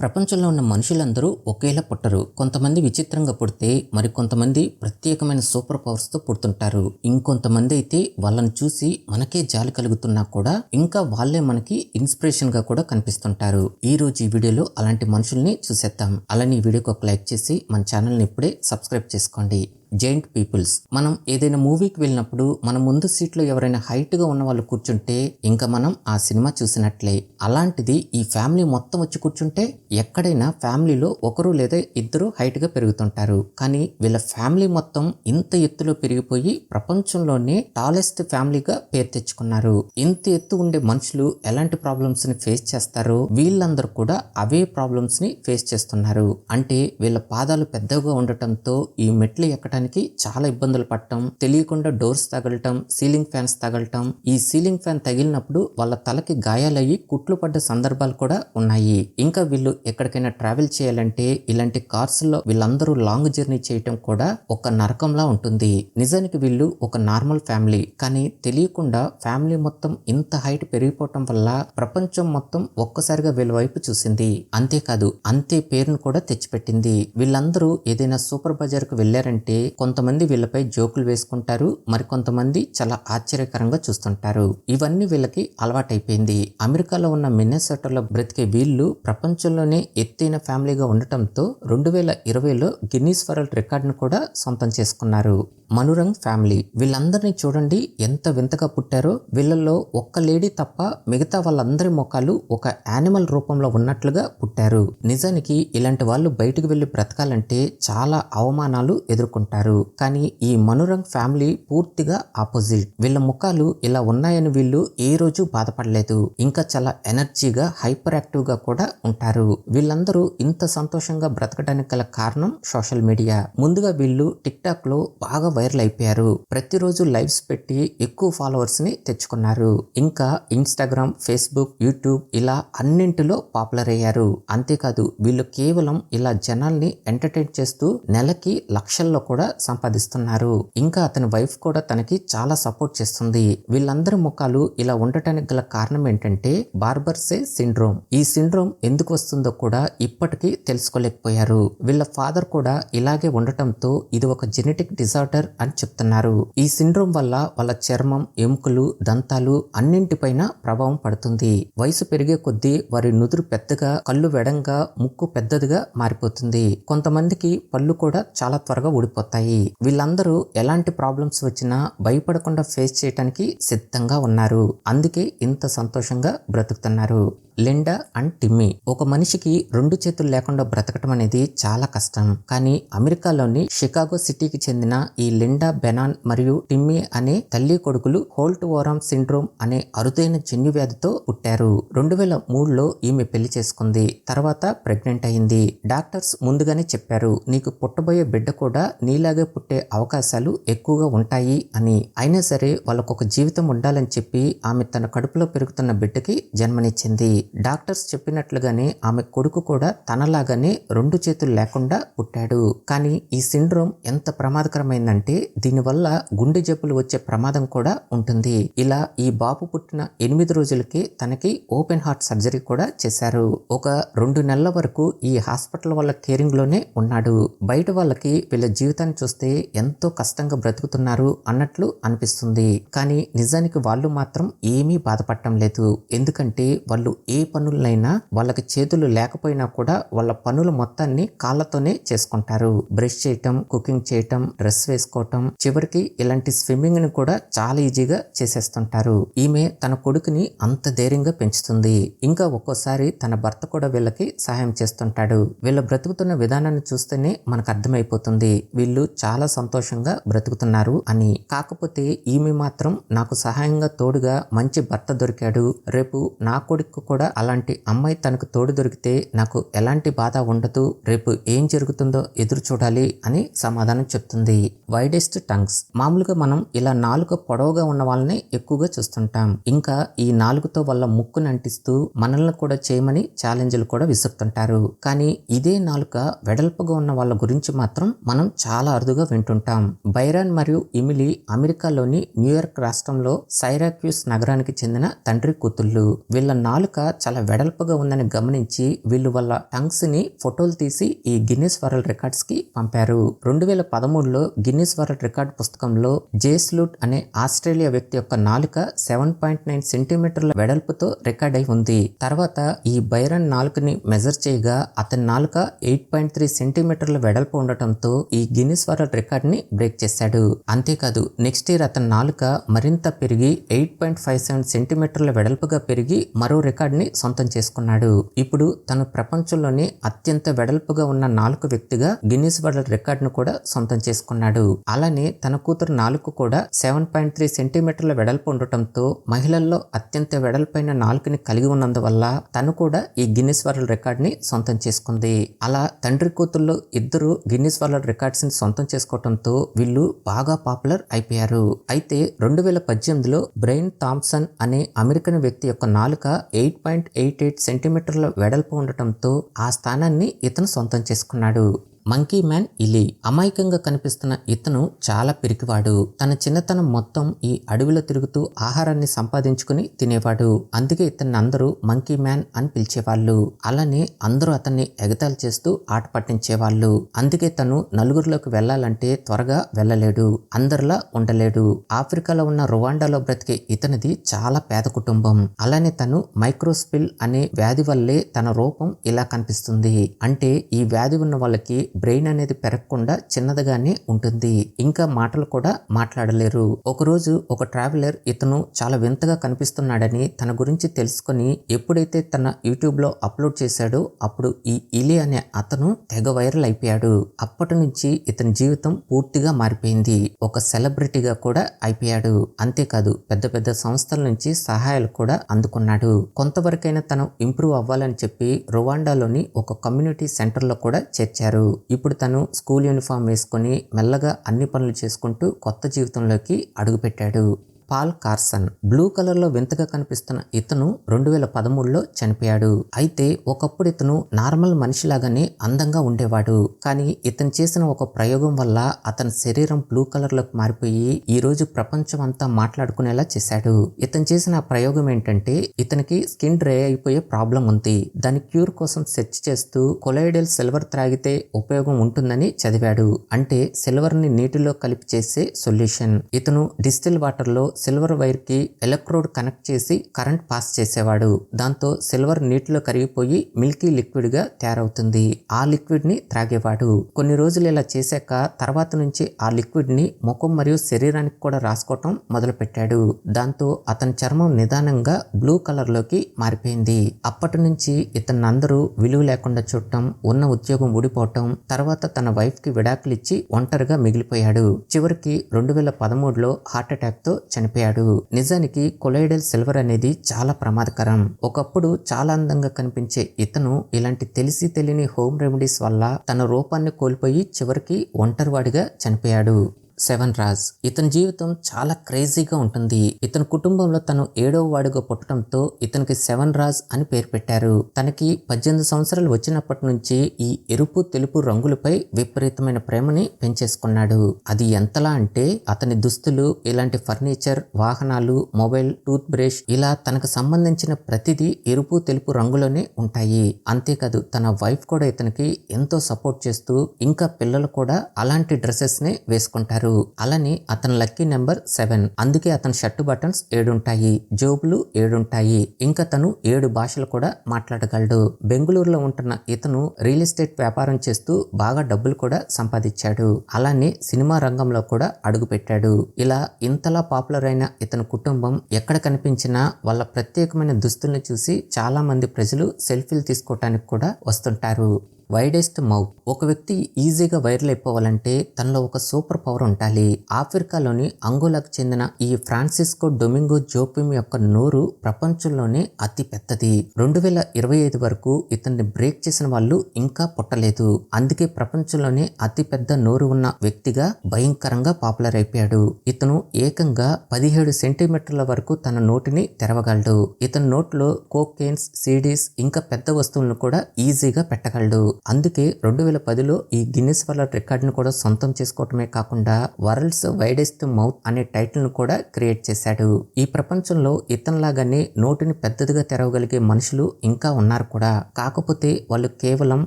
ప్రపంచంలో ఉన్న మనుషులందరూ ఒకేలా పుట్టరు. కొంతమంది విచిత్రంగా పుడితే మరికొంతమంది ప్రత్యేకమైన సూపర్ పవర్స్తో పుడుతుంటారు. ఇంకొంతమంది అయితే వాళ్ళని చూసి మనకే జాలి కలుగుతున్నా కూడా ఇంకా వాళ్ళే మనకి ఇన్స్పిరేషన్గా కూడా కనిపిస్తుంటారు. ఈ రోజు ఈ వీడియోలో అలాంటి మనుషుల్ని చూసేద్దాం. అలానే ఈ వీడియోకి ఒక లైక్ చేసి మన ఛానల్ని ఇప్పుడే సబ్స్క్రైబ్ చేసుకోండి. Giant peoples. మనం ఏదైనా మూవీకి వెళ్ళినప్పుడు మన ముందు సీట్లో ఎవరైనా హైట్గా ఉన్న వాళ్ళు కూర్చుంటే ఇంకా మనం ఆ సినిమా చూసినట్లే. అలాంటిది ఈ ఫ్యామిలీ మొత్తం వచ్చి కూర్చుంటే ఎక్కడైనా ఫ్యామిలీలో ఒకరు లేదా ఇద్దరు హైట్గా పెరుగుతుంటారు. కానీ వీళ్ళ ఫ్యామిలీ మొత్తం ఇంత ఎత్తులో పెరిగిపోయి ప్రపంచంలోనే టాలెస్ట్ ఫ్యామిలీగా పేరు తెచ్చుకున్నారు. ఇంత ఎత్తు ఉండే మనుషులు ఎలాంటి ప్రాబ్లమ్స్ ని ఫేస్ చేస్తారో వీళ్ళందరూ కూడా అవే ప్రాబ్లమ్స్ ని ఫేస్ చేస్తున్నారు. అంటే వీళ్ళ పాదాలు పెద్దగా ఉండటంతో ఈ మెట్లు ఎక్కడానికి చాలా ఇబ్బందులు పడటం, తెలియకుండా డోర్స్ తగలటం, సీలింగ్ ఫ్యాన్స్ తగలటం, ఈ సీలింగ్ ఫ్యాన్ తగిలినప్పుడు వాళ్ళ తలకి గాయాలయ్యి కుట్లు పడ్డ సందర్భాలు కూడా ఉన్నాయి. ఇంకా వీళ్ళు ఎక్కడికైనా ట్రావెల్ చేయాలంటే ఇలాంటి కార్స్ లో వీళ్ళందరూ లాంగ్ జర్నీ చేయటం కూడా ఒక నరకంలా ఉంటుంది. నిజానికి వీళ్ళు ఒక నార్మల్ ఫ్యామిలీ, కానీ తెలియకుండా ఫ్యామిలీ మొత్తం ఇంత హైట్ పెరిగిపోవటం వల్ల ప్రపంచం మొత్తం ఒక్కసారిగా వీళ్ళ వైపు చూసింది. అంతేకాదు అంతే పేరును కూడా తెచ్చిపెట్టింది. వీళ్ళందరూ ఏదైనా సూపర్ బజార్ కు వెళ్లారంటే కొంతమంది వీళ్ళపై జోకులు వేసుకుంటారు, మరికొంతమంది చాలా ఆశ్చర్యకరంగా చూస్తుంటారు. ఇవన్నీ వీళ్ళకి అలవాటైపోయింది. అమెరికాలో ఉన్న మిన్నెసోటాలో బ్రతికే వీళ్ళు ప్రపంచంలోనే ఎత్తైన ఫ్యామిలీగా ఉండటంతో 2020లో గిన్నీస్ వరల్డ్ రికార్డును కూడా సొంతం చేసుకున్నారు. మనురంగ్ ఫ్యామిలీ. వీళ్ళందరినీ చూడండి ఎంత వింతగా పుట్టారో. వీళ్ళల్లో ఒక్క లేడీ తప్ప మిగతా వాళ్ళందరి ముఖాలు ఒక యానిమల్ రూపంలో ఉన్నట్లుగా పుట్టారు. నిజానికి ఇలాంటి వాళ్ళు బయటకు వెళ్లి బ్రతకాలంటే చాలా అవమానాలు ఎదుర్కొంటారు. కానీ ఈ మనురంగ్ ఫ్యామిలీ పూర్తిగా ఆపోజిట్. వీళ్ళ ముఖాలు ఇలా ఉన్నాయని వీళ్ళు ఏ రోజు బాధపడలేదు. ఇంకా చాలా ఎనర్జీగా హైపర్ యాక్టివ్ గా కూడా ఉంటారు. వీళ్ళందరూ ఇంత సంతోషంగా బ్రతకడానికి గల కారణం సోషల్ మీడియా. ముందుగా వీళ్ళు టిక్ టాక్ లో బాగా వైరల్ అయిపోయారు. ప్రతిరోజు లైవ్స్ పెట్టి ఎక్కువ ఫాలోవర్స్ ని తెచ్చుకున్నారు. ఇంకా ఇన్స్టాగ్రామ్, ఫేస్బుక్, యూట్యూబ్ ఇలా అన్నింటిలో పాపులర్ అయ్యారు. అంతేకాదు వీళ్ళు కేవలం ఇలా జనాల్ని ఎంటర్టైన్ చేస్తూ నెలకి లక్షల్లో కూడా సంపాదిస్తున్నారు. ఇంకా అతని వైఫ్ కూడా తనకి చాలా సపోర్ట్ చేస్తుంది. వీళ్ళందరి ముఖాలు ఇలా ఉండటానికి గల కారణం ఏంటంటే బార్బర్సే సిండ్రోమ్. ఈ సిండ్రోమ్ ఎందుకు వస్తుందో కూడా ఇప్పటికీ తెలుసుకోలేకపోయారు. వీళ్ళ ఫాదర్ కూడా ఇలాగే ఉండటంతో ఇది ఒక జెనెటిక్ డిజార్డర్ అని చెప్తున్నారు. ఈ సిండ్రోమ్ వల్ల వాళ్ళ చర్మం, ఎముకలు, దంతాలు అన్నింటిపైన ప్రభావం పడుతుంది. వయసు పెరిగే కొద్దీ వారి నుదురు పెద్దగా, కళ్ళు వెడంగా, ముక్కు పెద్దదిగా మారిపోతుంది. కొంతమందికి పళ్ళు కూడా చాలా త్వరగా ఊడిపోతాయి. వీళ్ళందరూ ఎలాంటి ప్రాబ్లమ్స్ వచ్చినా భయపడకుండా ఫేస్ చేయడానికి సిద్ధంగా ఉన్నారు. అందుకే ఇంత సంతోషంగా బ్రతుకుతున్నారు. Linda and Timmy. ఒక మనిషికి రెండు చేతులు లేకుండా బ్రతకటం అనేది చాలా కష్టం. కానీ అమెరికాలోని షికాగో సిటీకి చెందిన ఈ లిండా బెనాన్ మరియు టిమ్మీ అనే తల్లి కొడుకులు హోల్ట్ ఓరామ్ సిండ్రోమ్ అనే అరుదైన జన్యు వ్యాధితో పుట్టారు. 2003లో ఈమె పెళ్లి చేసుకుంది. తర్వాత ప్రెగ్నెంట్ అయింది. డాక్టర్స్ ముందుగానే చెప్పారు, నీకు పుట్టబోయే బిడ్డ కూడా నీలాగే పుట్టే అవకాశాలు ఎక్కువగా ఉంటాయి అని. అయినా సరే వాళ్ళకొక జీవితం ఉండాలని చెప్పి ఆమె తన కడుపులో పెరుగుతున్న బిడ్డకి జన్మనిచ్చింది. డాక్టర్స్ చెప్పినట్లుగానే ఆమె కొడుకు కూడా తనలాగానే రెండు చేతులు లేకుండా పుట్టాడు. కానీ ఈ సిండ్రోమ్ ఎంత ప్రమాదకరమైందంటే దీనివల్ల గుండె జబ్బులు వచ్చే ప్రమాదం కూడా ఉంటుంది. ఇలా ఈ బాబు పుట్టిన 8 రోజులకి తనకి ఓపెన్ హార్ట్ సర్జరీ కూడా చేశారు. ఒక 2 నెలల వరకు ఈ హాస్పిటల్ వాళ్ళ కేరింగ్ లోనే ఉన్నాడు. బయట వాళ్ళకి వీళ్ళ జీవితాన్ని చూస్తే ఎంతో కష్టంగా బ్రతుకుతున్నారు అన్నట్లు అనిపిస్తుంది. కానీ నిజానికి వాళ్ళు మాత్రం ఏమీ బాధపడటం లేదు. ఎందుకంటే వాళ్ళు ఏ పనులైనా వాళ్ళకి చేతులు లేకపోయినా కూడా వాళ్ళ పనుల మొత్తాన్ని కాళ్ళతోనే చేసుకుంటారు. బ్రష్ చేయటం, కుకింగ్ చేయటం, డ్రెస్ వేసుకోవటం, చివరికి ఇలాంటి స్విమ్మింగ్ ని కూడా చాలా ఈజీగా చేసేస్తుంటారు. ఈమె తన కొడుకుని అంత ధైర్యంగా పెంచుతుంది. ఇంకా ఒక్కోసారి తన భర్త కూడా వీళ్ళకి సహాయం చేస్తుంటాడు. వీళ్ళ బ్రతుకుతున్న విధానాన్ని చూస్తేనే మనకు అర్థమైపోతుంది వీళ్ళు చాలా సంతోషంగా బ్రతుకుతున్నారు అని. కాకపోతే ఈమె మాత్రం నాకు సహాయంగా తోడుగా మంచి భర్త దొరికాడు, రేపు నా కొడుకు కూడా అలాంటి అమ్మాయి తనకు తోడు దొరికితే నాకు ఎలాంటి బాధ ఉండదు, రేపు ఏం జరుగుతుందో ఎదురు చూడాలి అని సమాధానం చెప్తుంది. Why widest tongues. మామూలుగా మనం ఇలా నాలుక పొడవుగా ఉన్న వాళ్ళని ఎక్కువగా చూస్తుంటాం. ఇంకా ఈ నాలుగుతో వాళ్ళ ముక్కుని అంటిస్తూ మనల్ని కూడా చేయమని ఛాలెంజ్లు కూడా విసురుతుంటారు. కానీ ఇదే నాలుక వెడల్పుగా ఉన్న వాళ్ళ గురించి మాత్రం మనం చాలా అరుదుగా వింటుంటాం. బైరాన్ మరియు ఇమిలీ అమెరికాలోని న్యూయార్క్ రాష్ట్రంలో సైరాక్యూస్ నగరానికి చెందిన తండ్రి కూతుళ్ళు. వీళ్ళ నాలుక చాలా వెడల్పుగా ఉందని గమనించి వీళ్ళు వాళ్ళ టంగ్స్ ని ఫోటోలు తీసి ఈ గిన్నిస్ వరల్డ్ రికార్డ్స్ కి పంపారు. 2013లో గిన్నిస్ వరల్డ్ రికార్డ్ పుస్తకంలో జేస్లూట్ అనే ఆస్ట్రేలియా వ్యక్తి యొక్క నాలుక 7.9 సెంటీమీటర్ల వెడల్పుతో రికార్డ్ అయి ఉంది. తర్వాత ఈ బైరాన్ నాలుకని మెజర్ చేయగా అతని నాలుక 8.3 సెంటీమీటర్ల వెడల్పు ఉండటంతో ఈ గిన్నిస్ వరల్డ్ రికార్డ్ ని బ్రేక్ చేశాడు. అంతేకాదు నెక్స్ట్ ఇయర్ అతని నాలుక మరింత పెరిగి 8.57 సెంటీమీటర్ల వెడల్పుగా పెరిగి మరో రికార్డ్ ని సొంతం చేసుకున్నాడు. ఇప్పుడు తను ప్రపంచంలోనే అత్యంత వెడల్పుగా ఉన్న నాలుక వ్యక్తిగా గిన్నిస్ వరల్డ్ రికార్డ్ ను కూడా సొంతం చేసుకున్నాడు. అలానే తన కూతురు నాలుక కూడా 7.3 సెంటీమీటర్ల వెడల్పు ఉండటంతో మహిళల్లో అత్యంత వెడల్పైన నాలుకని కలిగి ఉన్నందువల్ల తను కూడా ఈ గిన్నిస్ వరల్డ్ రికార్డ్ ని సొంతం చేసుకుంది. అలా తండ్రి కూతుళ్ళు ఇద్దరు గిన్నిస్ వరల్డ్ రికార్డ్స్ ని సొంతం చేసుకోవడంతో వీళ్ళు బాగా పాపులర్ అయిపోయారు. అయితే 2018లో బ్రెయిన్ థామ్సన్ అనే అమెరికన్ వ్యక్తి యొక్క నాలుక 8.88 సెంటీమీటర్ల వెడల్పు ఉండటంతో ఆ స్థానాన్ని ఇతను సొంతం చేసుకున్నాడు. Monkey man Ilie. అమాయకంగా కనిపిస్తున్న ఇతను చాలా పిరికివాడు. తన చిన్నతనం మొత్తం ఈ అడవిలో తిరుగుతూ ఆహారాన్ని సంపాదించుకుని తినేవాడు. అందుకే ఇతన్ని అందరూ మంకీ మ్యాన్ అని పిలిచేవాళ్ళు. అలానే అందరూ అతన్ని ఎగతాళి చేస్తూ ఆట పట్టించేవాళ్ళు. అందుకే తను నలుగురిలోకి వెళ్లాలంటే త్వరగా వెళ్ళలేడు, అందరిలా ఉండలేడు. ఆఫ్రికాలో ఉన్న రువాండాలో బ్రతికే ఇతనిది చాలా పేద కుటుంబం. అలానే తను మైక్రోస్పిల్ అనే వ్యాధి వల్లే తన రూపం ఇలా కనిపిస్తుంది. అంటే ఈ వ్యాధి ఉన్న వాళ్ళకి బ్రెయిన్ అనేది పెరగకుండా చిన్నదిగానే ఉంటుంది. ఇంకా మాటలు కూడా మాట్లాడలేరు. ఒకరోజు ఒక ట్రావెలర్ ఇతను చాలా వింతగా కనిపిస్తున్నాడని తన గురించి తెలుసుకొని ఎప్పుడైతే తన యూట్యూబ్ లో అప్లోడ్ చేశాడో అప్పుడు ఈ ఇలీ అనే అతను తెగ వైరల్ అయిపోయాడు. అప్పటి నుంచి ఇతని జీవితం పూర్తిగా మారిపోయింది. ఒక సెలబ్రిటీగా కూడా అయిపోయాడు. అంతేకాదు పెద్ద పెద్ద సంస్థల నుంచి సహాయాలు కూడా అందుకున్నాడు. కొంతవరకైనా తను ఇంప్రూవ్ అవ్వాలని చెప్పి రువాండాలోని ఒక కమ్యూనిటీ సెంటర్ లో కూడా చేర్చారు. ఇప్పుడు తను స్కూల్ యూనిఫామ్ వేసుకొని మెల్లగా అన్ని పనులు చేసుకుంటూ కొత్త జీవితంలోకి అడుగుపెట్టాడు. Paul Carson. బ్లూ కలర్ లో వింతగా కనిపిస్తున్న ఇతను 2013లో చనిపోయాడు. అయితే ఒకప్పుడు ఇతను నార్మల్ మనిషిలాగానే అందంగా ఉండేవాడు. కానీ ఇతను చేసిన ఒక ప్రయోగం వల్ల అతని శరీరం బ్లూ కలర్ లోకి మారిపోయి ఈ రోజు ప్రపంచం అంతా మాట్లాడుకునేలా చేశాడు. ఇతను చేసిన ప్రయోగం ఏంటంటే ఇతనికి స్కిన్ డ్రై అయిపోయే ప్రాబ్లం ఉంది. దాని క్యూర్ కోసం సెర్చ్ చేస్తూ కొలాయిడల్ సిల్వర్ త్రాగితే ఉపయోగం ఉంటుందని చదివాడు. అంటే సిల్వర్ ని నీటిలో కలిపి చేసే సొల్యూషన్. ఇతను డిస్టిల్ వాటర్ లో సిల్వర్ వైర్ కి ఎలక్ట్రోడ్ కనెక్ట్ చేసి కరెంట్ పాస్ చేసేవాడు. దాంతో సిల్వర్ నీటిలో కరిగిపోయి మిల్కీ లిక్విడ్ గా తయారవుతుంది. ఆ లిక్విడ్ ని త్రాగేవాడు. కొన్ని రోజులు ఇలా చేశాక తర్వాత నుంచి ఆ లిక్విడ్ ని ముఖం మరియు శరీరానికి కూడా రాసుకోవటం మొదలు పెట్టాడు. దాంతో అతని చర్మం నిదానంగా బ్లూ కలర్ లోకి మారిపోయింది. అప్పటి నుంచి ఇతన్ని అందరూ విలువ లేకుండా చూడటం, ఉన్న ఉద్యోగం ఊడిపోవటం, తర్వాత తన వైఫ్ కి విడాకులిచ్చి ఒంటరిగా మిగిలిపోయాడు. చివరికి 2013లో హార్ట్ అటాక్ తో చనిపోయాడు. నిజానికి కొలాయిడల్ సిల్వర్ అనేది చాలా ప్రమాదకరం. ఒకప్పుడు చాలా అందంగా కనిపించే ఇతను ఇలాంటి తెలిసి తెలియని హోమ్ రెమెడీస్ వల్ల తన రూపాన్ని కోల్పోయి చివరికి ఒంటరివాడిగా చనిపోయాడు. సెవెన్ రాజ్. ఇతని జీవితం చాలా క్రేజీగా ఉంటుంది. ఇతని కుటుంబంలో తను 7వ వాడిగా పుట్టడంతో ఇతనికి సెవెన్ రాజ్ అని పేరు పెట్టారు. తనకి 18 సంవత్సరాలు వచ్చినప్పటి నుంచి ఈ ఎరుపు తెలుపు రంగులపై విపరీతమైన ప్రేమని పెంచేసుకున్నాడు. అది ఎంతలా అంటే అతని దుస్తులు, ఇలాంటి ఫర్నిచర్, వాహనాలు, మొబైల్, టూత్ బ్రష్ ఇలా తనకు సంబంధించిన ప్రతిదీ ఎరుపు తెలుపు రంగులోనే ఉంటాయి. అంతేకాదు తన వైఫ్ కూడా ఇతనికి ఎంతో సపోర్ట్ చేస్తూ ఇంకా పిల్లలు కూడా అలాంటి డ్రెస్సెస్ నే వేసుకుంటారు. అలానే అతని లక్కీ నెంబర్ 7. అందుకే అతని షర్టు బటన్స్ 7 ఉంటాయి, జోబులు 7 ఉంటాయి. ఇంకా తను 7 భాషలు కూడా మాట్లాడగలడు. బెంగళూరులో ఉంటున్న ఇతను రియల్ ఎస్టేట్ వ్యాపారం చేస్తూ బాగా డబ్బులు కూడా సంపాదించాడు. అలానే సినిమా రంగంలో కూడా అడుగుపెట్టాడు. ఇలా ఇంతలా పాపులర్ అయిన ఇతని కుటుంబం ఎక్కడ కనిపించినా వాళ్ళ ప్రత్యేకమైన దుస్తుల్ని చూసి చాలా మంది ప్రజలు సెల్ఫీలు తీసుకోవటానికి కూడా వస్తుంటారు. Widest mouth. ఒక వ్యక్తి ఈజీగా వైరల్ అయిపోవాలంటే తనలో ఒక సూపర్ పవర్ ఉండాలి. ఆఫ్రికాలోని అంగోలాకు చెందిన ఈ ఫ్రాన్సిస్కో డొమింగో జోపిమ్ యొక్క నోరు ప్రపంచంలోనే అతి పెద్దది. 2025 వరకు ఇతన్ని బ్రేక్ చేసిన వాళ్ళు ఇంకా పుట్టలేదు. అందుకే ప్రపంచంలోనే అతి పెద్ద నోరు ఉన్న వ్యక్తిగా భయంకరంగా పాపులర్ అయిపోయాడు. ఇతను ఏకంగా 17 సెంటీమీటర్ల వరకు తన నోటిని తెరవగలడు. ఇతని నోట్లో కోకేన్స్, సీడీస్ ఇంకా పెద్ద వస్తువులను కూడా ఈజీగా పెట్టగలడు. అందుకే 2010లో ఈ గిన్నిస్ వరల్డ్ రికార్డును కూడా సొంతం చేసుకోవటమే కాకుండా వరల్డ్స్ వైడెస్ట్ మౌత్ అనే టైటిల్ ను కూడా క్రియేట్ చేశాడు. ఈ ప్రపంచంలో ఇతనిలాగానే నోటిని పెద్దదిగా తెరవగలిగే మనుషులు ఇంకా ఉన్నారు కూడా. కాకపోతే వాళ్ళు కేవలం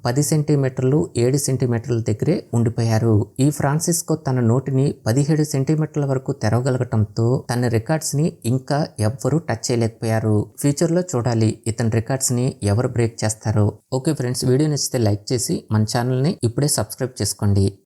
10 సెంటీమీటర్లు 7 సెంటీమీటర్ల దగ్గరే ఉండిపోయారు. ఈ ఫ్రాన్సిస్కో తన నోటిని 17 సెంటీమీటర్ల వరకు తెరవగలగటంతో తన రికార్డ్స్ ని ఇంకా ఎవ్వరూ టచ్ చేయలేకపోయారు. ఫ్యూచర్ లో చూడాలి ఇతని రికార్డ్స్ ని ఎవరు బ్రేక్ చేస్తారో. ఓకే ఫ్రెండ్స్, వీడియో నచ్చితే లైక్ చేసి మన ఛానల్ ని ఇప్పుడే సబ్స్క్రైబ్ చేసుకోండి.